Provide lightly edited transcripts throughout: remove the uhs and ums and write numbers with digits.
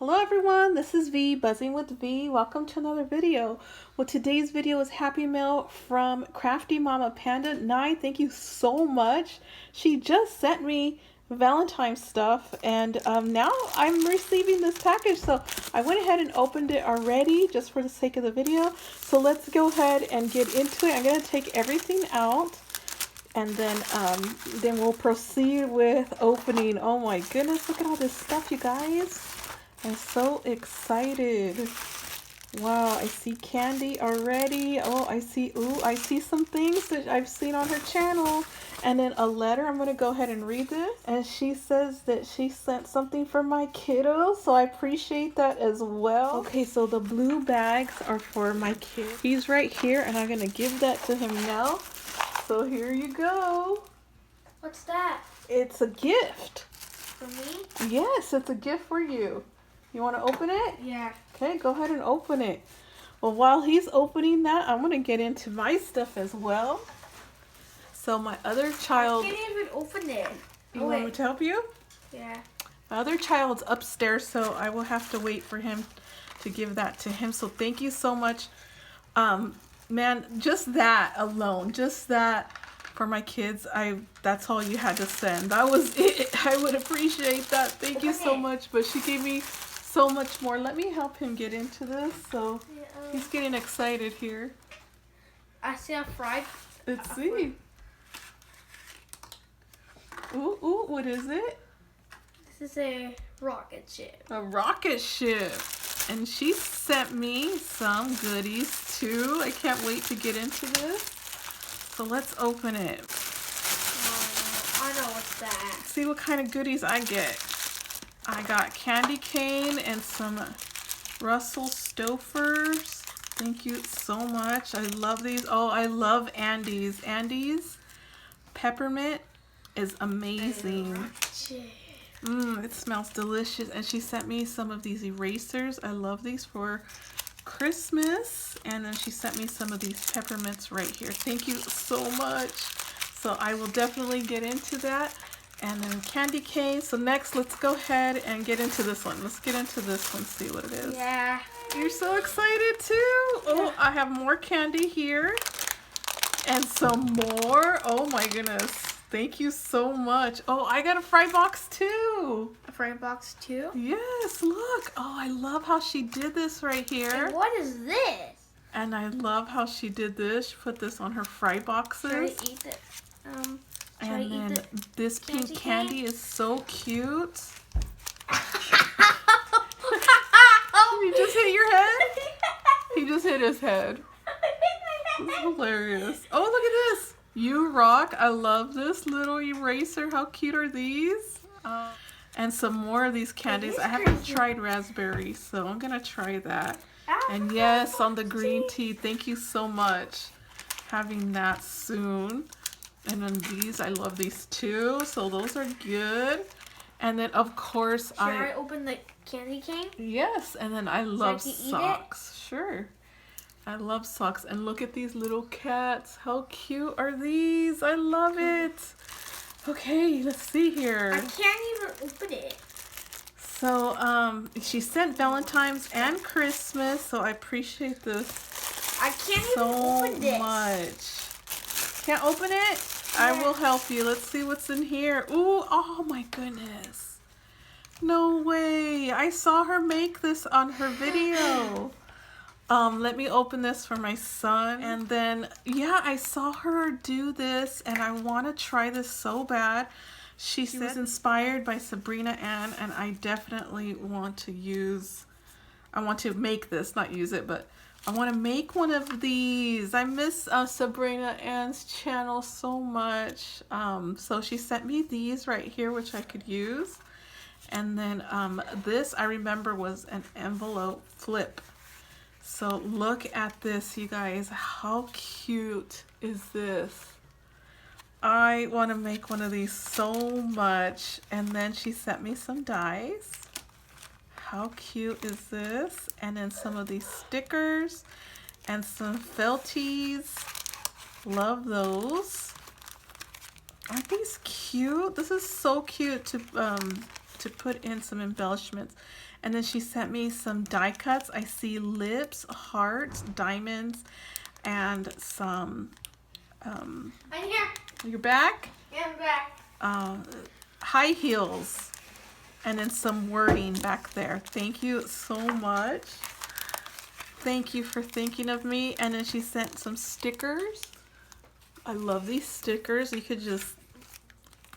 Hello everyone, this is V, Buzzing with V. Welcome to another video. Well, today's video is Happy Mail from Crafty Mama Panda 9. Thank you so much. She just sent me Valentine's stuff and now I'm receiving this package. So I went ahead and opened it already just for the sake of the video. So let's go ahead and get into it. I'm going to take everything out and then we'll proceed with opening. Oh my goodness, look at all this stuff, you guys. I'm so excited. Wow, I see candy already. Oh, I see some things that I've seen on her channel. And then a letter. I'm going to go ahead and read this. And she says that she sent something for my kiddo. So I appreciate that as well. Okay, so the blue bags are for my kid. He's right here and I'm going to give that to him now. So here you go. What's that? It's a gift. For me? Yes, it's a gift for you. You want to open it? Yeah. Okay, go ahead and open it. Well, while he's opening that, I'm going to get into my stuff as well. So my other child... I can't even open it. You want me to help you? Yeah. My other child's upstairs, so I will have to wait for him to give that to him. So thank you so much. Man, just that alone, just that for my kids, that's all you had to send. That was it. I would appreciate that. Thank you so much. But she gave me so much more. Let me help him get into this. So he's getting excited here. I see a fried. Let's see. Ooh, what is it? This is a rocket ship. A rocket ship. And she sent me some goodies too. I can't wait to get into this. So let's open it. I know what's that. See what kind of goodies I get. I got candy cane and some Russell Stouffer's. Thank you so much. I love these. Oh, I love Andes. Andes peppermint is amazing. It smells delicious. And she sent me some of these erasers. I love these for Christmas. And then she sent me some of these peppermints right here. Thank you so much. So I will definitely get into that. And then candy cane. So next, let's go ahead and get into this one. Let's get into this one, see what it is. Yeah. You're so excited too. Oh, I have more candy here. And some more. Oh my goodness. Thank you so much. Oh, I got a fry box too. A fry box too? Yes, look. Oh, I love how she did this right here. And what is this? And I love how she did this. She put this on her fry boxes. Should I eat it? And then this pink candy is so cute. You just hit your head? He just hit his head. This is hilarious. Oh, look at this. You rock. I love this little eraser. How cute are these? And some more of these candies. I haven't tried raspberry, so I'm going to try that. And yes, on the green tea. Thank you so much. Having that soon. And then these, I love these too. So those are good. And then, of course, Should I open the candy cane? Yes, and then I love socks. Sure. I love socks. And look at these little cats. How cute are these? I love it. Okay, let's see here. I can't even open it. So, she sent Valentine's and Christmas, so I appreciate this I can't even open this. so much. Can't open it? I will help you. Let's see what's in here. Ooh, oh my goodness. No way. I saw her make this on her video. Let me open this for my son. And then, yeah, I saw her do this and I want to try this so bad. She was inspired by Sabrina Ann, and I definitely want to make this, not use it, but I want to make one of these. I miss Sabrina Ann's channel so much. So she sent me these right here, which I could use. And then this, I remember, was an envelope flip. So look at this, you guys. How cute is this? I want to make one of these so much. And then she sent me some dies. How cute is this? And then some of these stickers and some felties. Love those. Aren't these cute? This is so cute to to put in some embellishments. And then she sent me some die cuts. I see lips, hearts, diamonds, and some I'm here. you're back? Yeah, I'm back. High heels, and then some wording back there. Thank you so much. Thank you for thinking of me. And then she sent some stickers. I love these stickers. You could just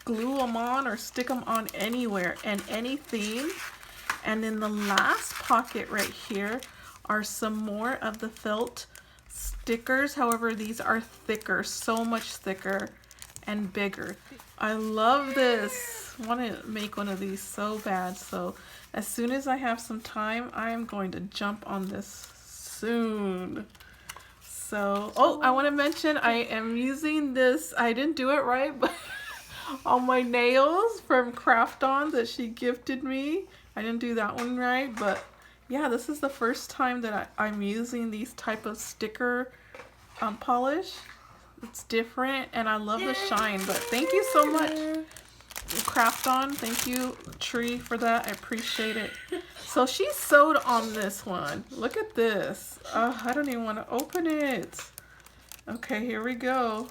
glue them on or stick them on anywhere and any theme. And in the last pocket right here are some more of the felt stickers. However, these are thicker, so much thicker and bigger. I love this. I want to make one of these so bad. So as soon as I have some time, I am going to jump on this soon. So, oh, I want to mention I am using this. I didn't do it right, but on my nails from Craft On that she gifted me. I didn't do that one right, but yeah, this is the first time that I'm using these type of sticker polish. It's different and I love the shine, but thank you so much, Craft On. Thank you, Tree, for that. I appreciate it. So she sewed on this one. Look at this. I don't even want to open it. Okay, here we go.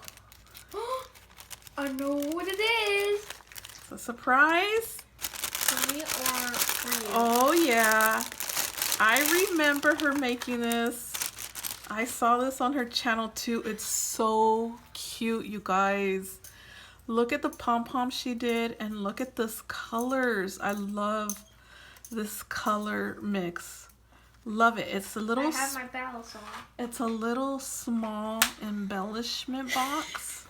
I know what it is. It's a surprise. For me or for you? Oh yeah, I remember her making this. I saw this on her channel too. It's so cute, you guys. Look at the pom-pom she did and look at this colors. I love this color mix. Love it. It's a little, I have my balance on. it's a little small embellishment box.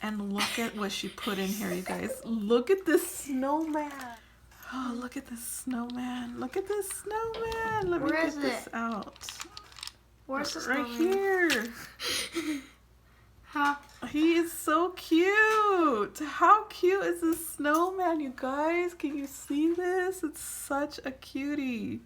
And look at what she put in here, you guys. Look at this snowman. Oh, look at this snowman. Look at this snowman. Let me get this out. Where's the Right snowman? here. Huh? He is so cute. How cute is this snowman, you guys? Can you see this? It's such a cutie.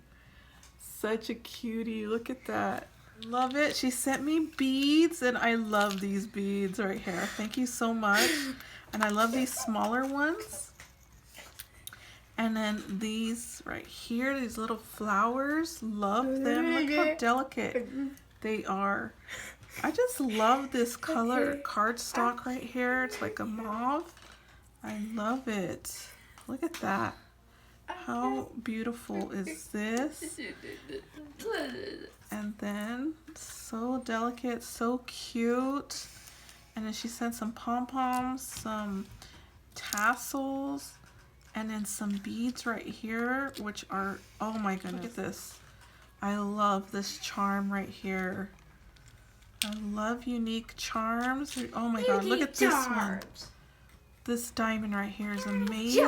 Such a cutie. Look at that. Love it. She sent me beads and I love these beads right here. Thank you so much. And I love these smaller ones. And then these right here, these little flowers. Love them. Look how delicate they are. I just love this color cardstock right here. It's like a mauve. I love it. Look at that. How beautiful is this? And then so delicate, so cute. And then she sent some pom-poms, some tassels, and then some beads right here, which are, oh my goodness, look at this. I love this charm right here. I love unique charms. Oh my god, look at this one. This diamond right here is amazing.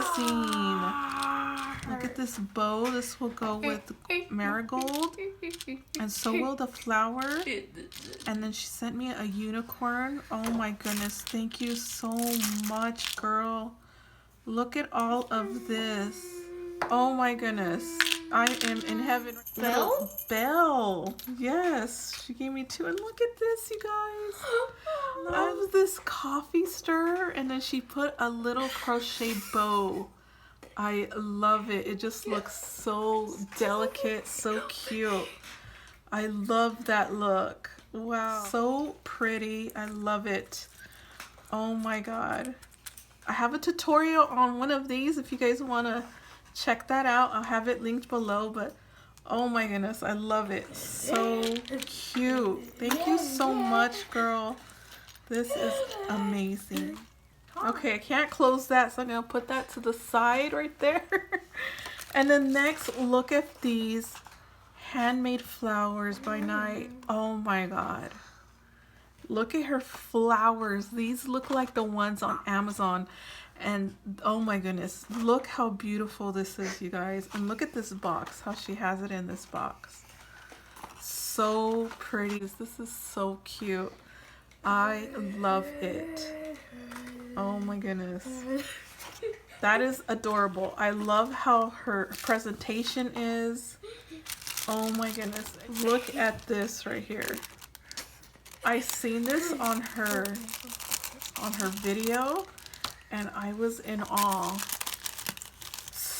Look at this bow. This will go with marigold. And so will the flower. And then she sent me a unicorn. Oh my goodness. Thank you so much, girl. Look at all of this. Oh my goodness. I am in heaven. Bell? Bell. Yes. She gave me two. And look at this, you guys. I have this coffee stirrer. And then she put a little crochet bow. I love it. It just looks so delicate, so cute. I love that look. Wow. So pretty. I love it. Oh my god. I have a tutorial on one of these if you guys want to check that out. I'll have it linked below, but oh my goodness, I love it. So cute. Thank you so much, girl. This is amazing. Okay, I can't close that, so I'm going to put that to the side right there. And then next, look at these handmade flowers by Night. Oh my god. Look at her flowers. These look like the ones on Amazon. And oh my goodness, look how beautiful this is, you guys. And look at this box, how she has it in this box. So pretty. This is so cute. I love it. Oh my goodness. That is adorable. I love how her presentation is. Oh my goodness. Look at this right here. I seen this on her video and I was in awe.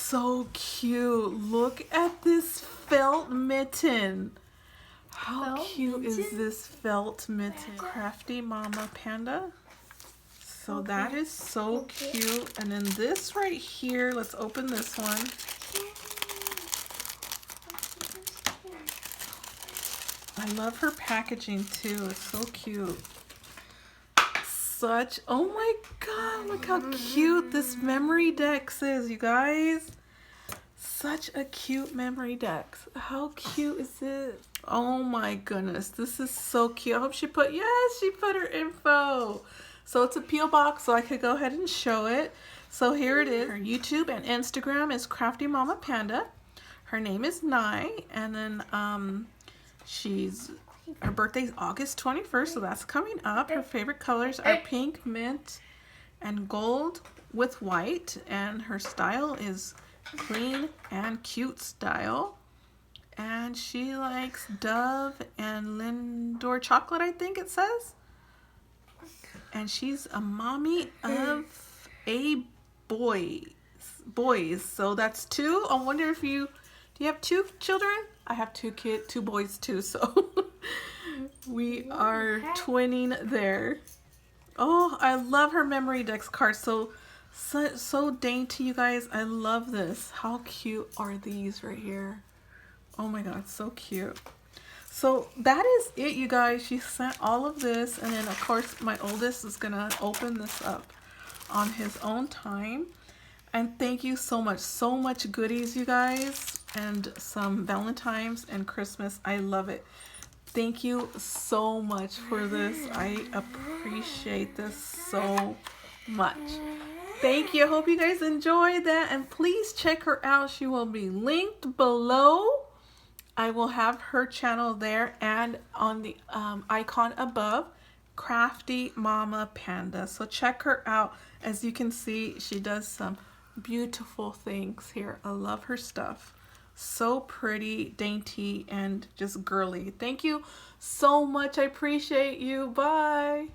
so cute. Look at this felt mitten. How Felt cute is mitten? this felt mitten? Crafty Mama Panda. So that is so cute. And then this right here, let's open this one. I love her packaging too. It's so cute. Oh my god, look how cute this memory dex is, you guys. Such a cute memory dex. How cute is it? Oh my goodness, this is so cute. I hope she put her info. So it's a P.O. box, so I could go ahead and show it. So here it is. Her YouTube and Instagram is Crafty Mama Panda. Her name is Nye, and then her birthday's August 21st, so that's coming up. Her favorite colors are pink, mint, and gold with white, and her style is clean and cute style. And she likes Dove and Lindor chocolate, I think it says. And she's a mommy of a boys. So that's 2. I wonder if do you have 2 children? I have 2 boys too, so we are twinning there. Oh, I love her memory dex cards. So dainty, you guys. I love this. How cute are these right here? Oh my god, so cute. So that is it, you guys. She sent all of this, and then of course my oldest is gonna open this up on his own time. And thank you so much goodies, you guys, and some Valentine's and Christmas. I love it. Thank you so much for this. I appreciate this so much. Thank you. I hope you guys enjoyed that, and please check her out. She will be linked below. I will have her channel there and on the icon above, Crafty Mama Panda. So check her out. As you can see, she does some beautiful things here. I love her stuff. So pretty, dainty, and just girly. Thank you so much. I appreciate you. Bye.